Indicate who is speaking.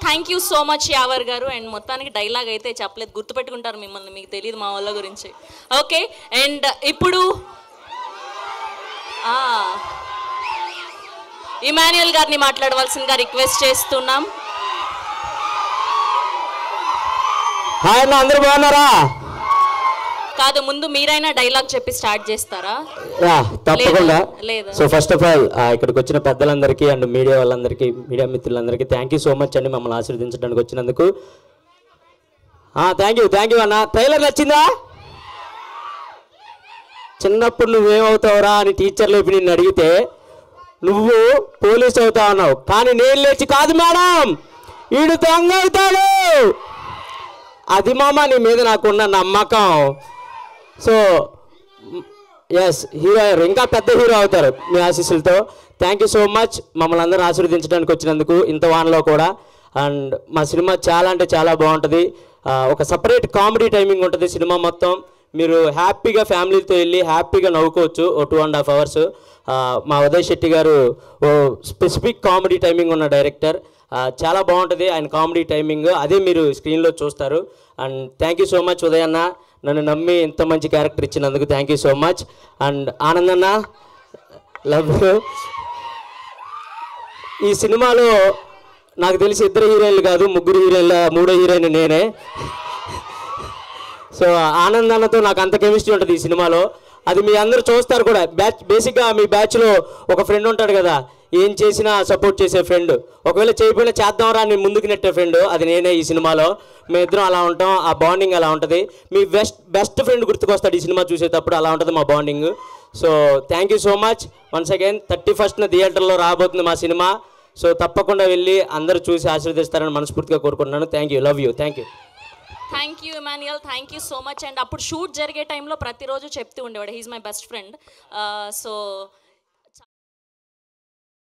Speaker 1: Thank you so much Yawar గారు. And మొత్తానికి dialogue అయితే చెప్పలేదు, గుర్తుపెట్టుకుంటారు మిమ్మల్ని, మీకు తెలియదు మా వాళ్ళ గురించి. ఓకే, అండ్ ఇప్పుడు ఇమాన్యుయల్ గారిని మాట్లాడవలసిందిగా రిక్వెస్ట్ చేస్తున్నాం.
Speaker 2: హాయ్ అన్న, అందరూ బాగున్నారా?
Speaker 1: కాదు, ముందు మీరైనా డైలాగ్ చెప్పి స్టార్ట్ చేస్తారా?
Speaker 2: తప్పకుండా.
Speaker 1: లేదా?
Speaker 2: సో ఫస్ట్ ఆఫ్ ఆల్ ఇక్కడికి వచ్చిన పెద్దలందరికీ అండ్ మీడియా వాళ్ళందరికీ, మీడియా మిత్రులందరికీ థ్యాంక్ యూ సో మచ్ అండి మమ్మల్ని ఆశీర్వదించడానికి వచ్చినందుకు. థ్యాంక్ యూ అన్న. ట్రైలర్ నచ్చిందా? చిన్నప్పుడు నువ్వేమవుతావురా అని టీచర్లు ఇప్పుడు నిన్ను అడిగితే నువ్వు పోలీస్ అవుతావు అన్నావు, కానీ నేను లేచి కాదు మేడం వీడు దొంగ అవుతాడు. అది మామ నీ మీద నాకున్న నమ్మకం. సో ఎస్, హీరో ఇంకా పెద్ద హీరో అవుతారు మీ ఆశీస్సులతో. థ్యాంక్ యూ సో మచ్ మమ్మల్ని అందరూ ఆశీర్వదించడానికి వచ్చినందుకు ఇంత వానలో కూడా. అండ్ మా సినిమా చాలా అంటే చాలా బాగుంటుంది. ఒక సపరేట్ కామెడీ టైమింగ్ ఉంటుంది సినిమా మొత్తం. మీరు హ్యాపీగా ఫ్యామిలీతో వెళ్ళి హ్యాపీగా నవ్వుకోవచ్చు. ఓ 2.5 hours. మా ఉదయ్ శెట్టి గారు ఓ స్పెసిఫిక్ కామెడీ టైమింగ్ ఉన్న డైరెక్టర్. చాలా బాగుంటుంది ఆయన కామెడీ టైమింగ్, అదే మీరు స్క్రీన్లో చూస్తారు. And thank you so much Uday అన్న, నన్ను నమ్మి ఇంత మంచి క్యారెక్టర్ ఇచ్చినందుకు thank you so much. And Anand అన్న, లవ్ యూ. ఈ సినిమాలో నాకు తెలిసి 2 హీరోయిన్లు కాదు 3 హీరోయిన్ల 3వ హీరోయిన్ నేనే. సో ఆనంద్ అన్నతో నాకు అంత కెమిస్ట్రీ ఉంటుంది ఈ సినిమాలో. అది మీ అందరూ చూస్తారు కూడా. బేసిక్గా మీ బ్యాచ్లో ఒక ఫ్రెండ్ ఉంటాడు కదా, ఏం చేసినా సపోర్ట్ చేసే ఫ్రెండ్, ఒకవేళ చేయకపోయినా చేద్దాంరా అని ముందుకు నెట్టే ఫ్రెండ్, అది నేనే ఈ సినిమాలో. మేమిద్దరం అలా ఉంటాం, ఆ బాండింగ్ అలా ఉంటుంది. మీ బెస్ట్ ఫ్రెండ్ గుర్తుకొస్తాడు ఈ సినిమా చూసేటప్పుడు, అలా ఉంటుంది మా bonding. So thank you so much once again. 31st థియేటర్లో రాబోతుంది మా సినిమా. సో తప్పకుండా వెళ్ళి అందరూ చూసి ఆశీర్వదిస్తారని మనస్ఫూర్తిగా కోరుకుంటున్నాను. Thank you, love you, thank you.
Speaker 1: Thank you Emmanuel, thank you so much. And అప్పుడు షూట్ జరిగే టైంలో ప్రతిరోజు చెప్తూ ఉండేవాడు, he's my best friend. So